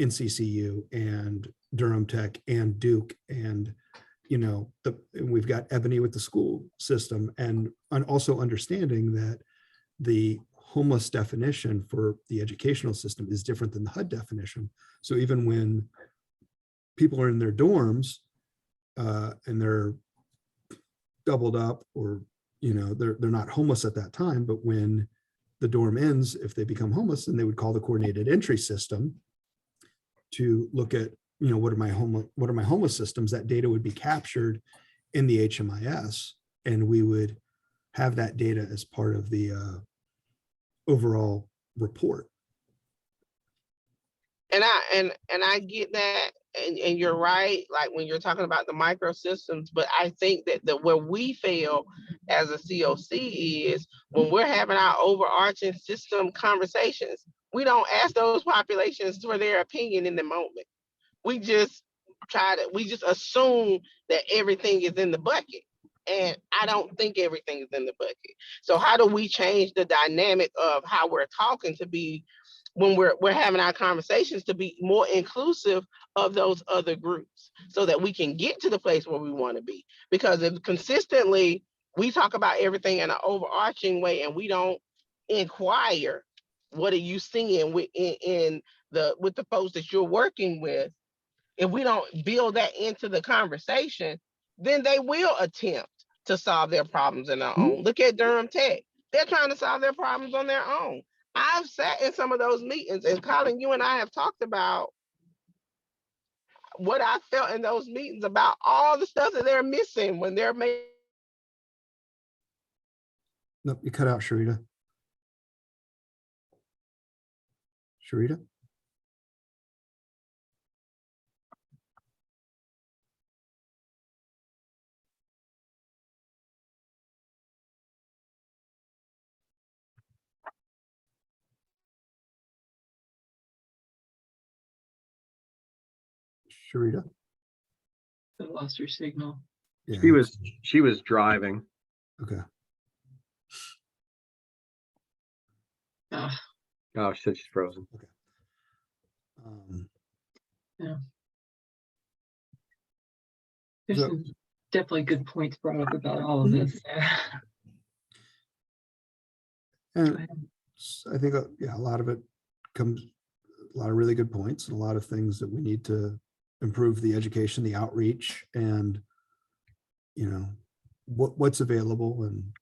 NCCU and Durham Tech and Duke, and you know, we've got Ebony with the school system, and also understanding that the homeless definition for the educational system is different than the HUD definition. So even when people are in their dorms and they're doubled up, or you know, they're not homeless at that time, but when the dorm ends, if they become homeless, then they would call the coordinated entry system to look at, you know, what are my homeless systems. That data would be captured in the HMIS, and we would have that data as part of the overall report. And I get that, and you're right, like when you're talking about the microsystems, but I think that where we fail as a COC is when we're having our overarching system conversations, we don't ask those populations for their opinion in the moment. We just assume that everything is in the bucket. And I don't think everything is in the bucket. So how do we change the dynamic of how we're talking to be, when we're having our conversations, to be more inclusive of those other groups, so that we can get to the place where we want to be? Because if consistently we talk about everything in an overarching way and we don't inquire, what are you seeing with the folks that you're working with? If we don't build that into the conversation, then they will attempt to solve their problems on their own. Look at Durham Tech. They're trying to solve their problems on their own. I've sat in some of those meetings, and Colin, you and I have talked about what I felt in those meetings about all the stuff that they're missing when they're making. Nope, you cut out, Sharita. Sharita? Sharita? I lost your signal. Yeah. She was driving. Okay. Ah, Oh, she said she's frozen. there's So- some definitely good points brought up about all of this. And I think, yeah, a lot of it comes, a lot of really good points, and a lot of things that we need to improve the education, the outreach, and, you know, what's available and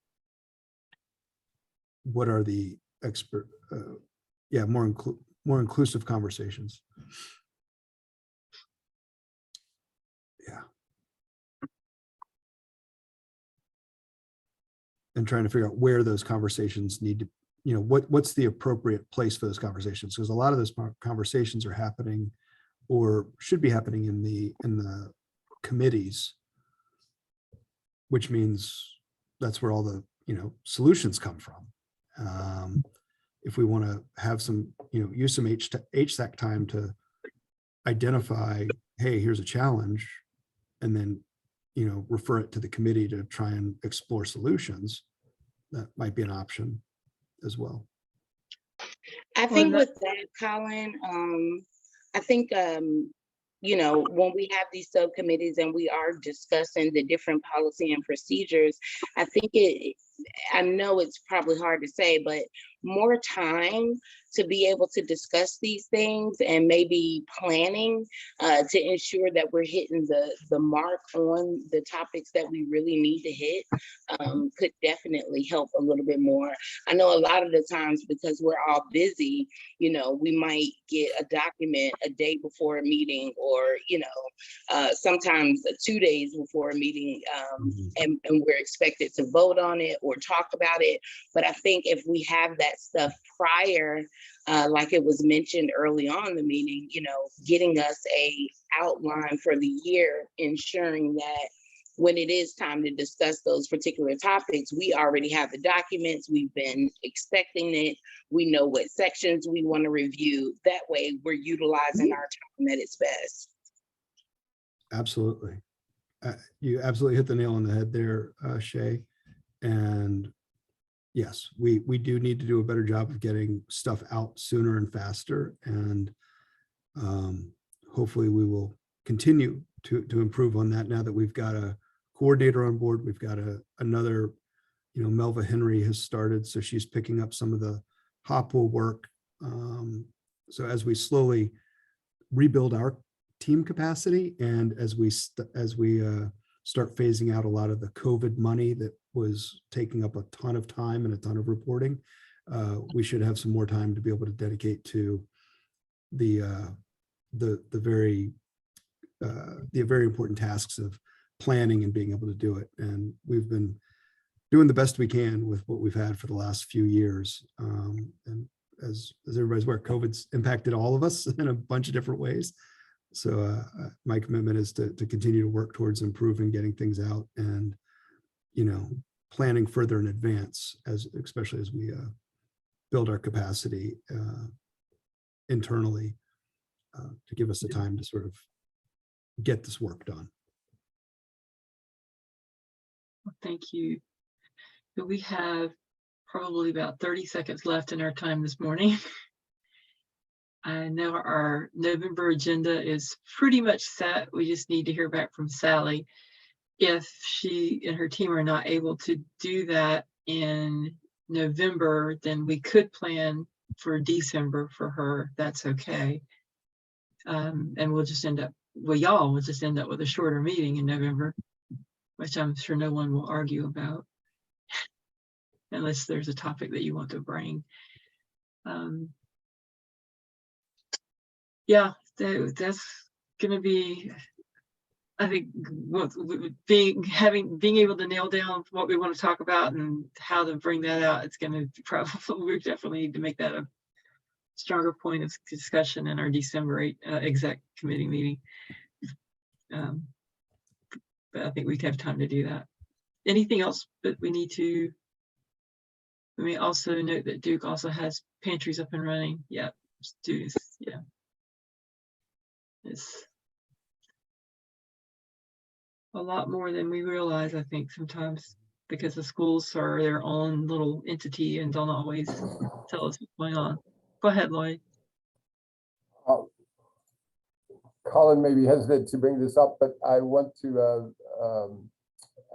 what are the expert, more inclusive conversations. Yeah. And trying to figure out where those conversations need to, you know, what's the appropriate place for those conversations? Because a lot of those conversations are happening or should be happening in the committees, which means that's where all the, you know, solutions come from. If we want to have some, you know, use some HSAC time to identify, hey, here's a challenge, and then, you know, refer it to the committee to try and explore solutions, that might be an option as well. I think with that, Colin, I think, you know, when we have these subcommittees and we are discussing the different policy and procedures, I think I know it's probably hard to say, but more time to be able to discuss these things and maybe planning to ensure that we're hitting the mark on the topics that we really need to hit could definitely help a little bit more. I know a lot of the times, because we're all busy, you know, we might get a document a day before a meeting, or, you know, sometimes 2 days before a meeting, and we're expected to vote on it or talk about it. But I think if we have that stuff prior, like it was mentioned early on in the meeting, you know, getting us a outline for the year, ensuring that when it is time to discuss those particular topics, we already have the documents, we've been expecting it, we know what sections we want to review. That way we're utilizing our time at its best. Absolutely. You absolutely hit the nail on the head there, Shay. And yes, we do need to do a better job of getting stuff out sooner and faster. And hopefully we will continue to improve on that now that we've got a coordinator on board. We've got another, you know, Melva Henry has started, so she's picking up some of the Hopwood work. So as we slowly rebuild our team capacity, and as we start phasing out a lot of the COVID money that was taking up a ton of time and a ton of reporting, we should have some more time to be able to dedicate to the very important tasks of planning and being able to do it. And we've been doing the best we can with what we've had for the last few years. And as everybody's aware, COVID's impacted all of us in a bunch of different ways. So my commitment is to continue to work towards improving, getting things out, and, you know, planning further in advance, especially as we build our capacity internally to give us the time to sort of get this work done. Thank you. So we have probably about 30 seconds left in our time this morning. I know our November agenda is pretty much set. We just need to hear back from Sally. If she and her team are not able to do that in November, then we could plan for December for her. That's okay. And we'll just end up, well, y'all will just end up with a shorter meeting in November, which I'm sure no one will argue about, unless there's a topic that you want to bring. Yeah, that's going to be, I think, being able to nail down what we want to talk about and how to bring that out. It's going to probably, we definitely need to make that a stronger point of discussion in our December 8 exec committee meeting. But I think we'd have time to do that. Anything else that we need to? Let me also note that Duke also has pantries up and running. Yeah, students. Yeah, it's a lot more than we realize, I think, sometimes, because the schools are their own little entity and don't always tell us what's going on. Go ahead, Lloyd. Colin may be hesitant to bring this up, but I want to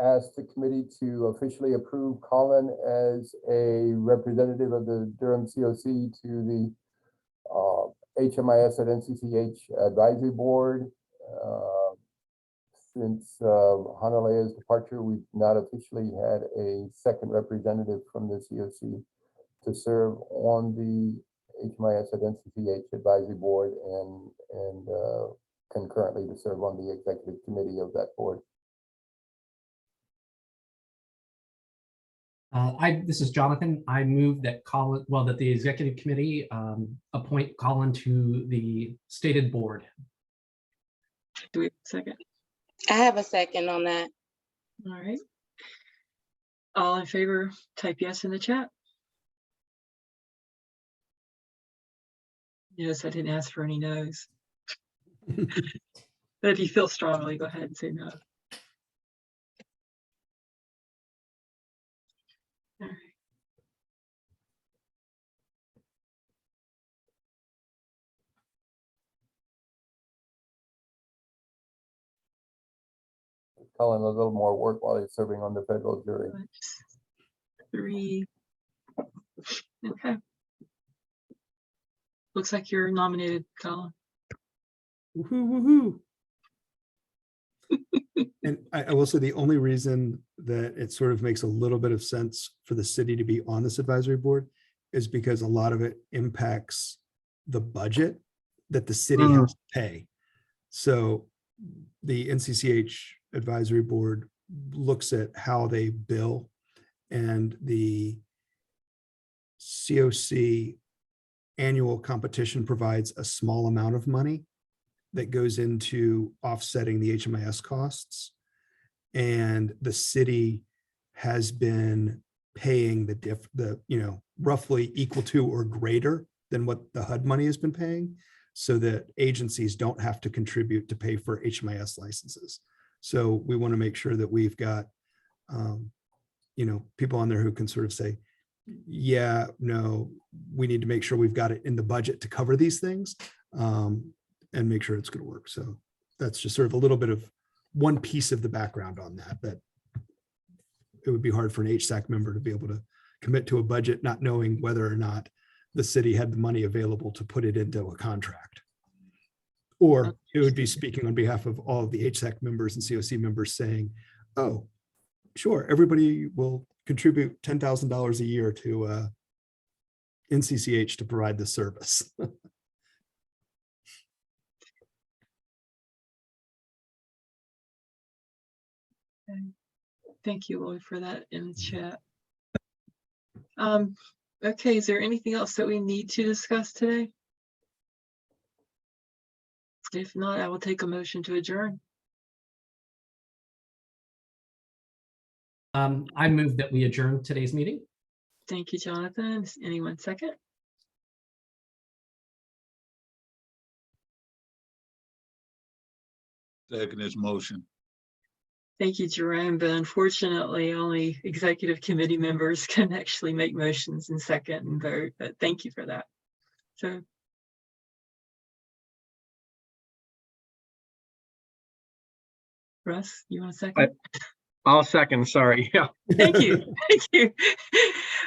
ask the committee to officially approve Colin as a representative of the Durham COC to the HMIS at NCCH Advisory Board. Since Hanalea's departure, we've not officially had a second representative from the COC to serve on the HMIS at NCCH Advisory Board, and concurrently to serve on the executive committee of that board. This is Jonathan. I move that that the executive committee appoint Colin to the stated board. Do we have a second? I have a second on that. All right. All in favor, type yes in the chat. Yes, I didn't ask for any no's. But if you feel strongly, go ahead and say no. All right. Colin a little more work while he's serving on the federal jury. 3. Okay. Looks like you're nominated, Colin. Woohoo, woohoo. And I will say the only reason that it sort of makes a little bit of sense for the city to be on this advisory board is because a lot of it impacts the budget that the city has to pay. So the NCCH advisory board looks at how they bill And the COC annual competition provides a small amount of money that goes into offsetting the HMIS costs. And the city has been paying the roughly equal to or greater than what the HUD money has been paying, so that agencies don't have to contribute to pay for HMIS licenses. So we want to make sure that we've got, people on there who can sort of say, yeah, no, we need to make sure we've got it in the budget to cover these things, and make sure it's going to work. So that's just sort of a little bit of one piece of the background on that it would be hard for an HSAC member to be able to commit to a budget, not knowing whether or not the city had the money available to put it into a contract. Or it would be speaking on behalf of all of the HSAC members and COC members saying, oh, sure, everybody will contribute $10,000 a year to NCCH to provide this service. Thank you, Lloyd, for that in the chat. Okay, is there anything else that we need to discuss today? If not, I will take a motion to adjourn. I move that we adjourn today's meeting. Thank you, Jonathan. Is anyone second? Second this motion. Thank you, Jerome, but unfortunately, only executive committee members can actually make motions and second and vote, but thank you for that. So. Russ, you want a second? I'll second, sorry. Yeah, Thank you, thank you.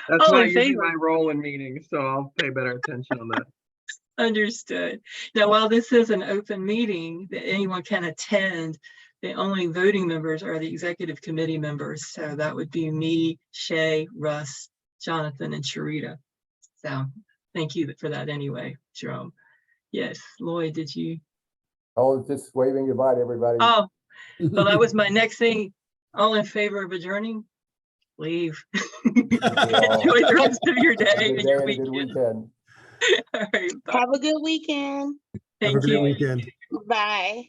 that's All not in usually favor? my role in meetings, so I'll pay better attention on that. Understood. Now, while this is an open meeting that anyone can attend, the only voting members are the executive committee members. So that would be me, Shay, Russ, Jonathan, and Sharita. So thank you for that anyway, Jerome. Yes, Lloyd, did you? Oh, just waving goodbye to everybody. Oh, well, that was my next thing. All in favor of adjourning? Leave. Enjoy the rest of your day Good and day your and a good weekend. weekend. All right, bye. Have a good weekend. Have a Thank great you. weekend. Bye.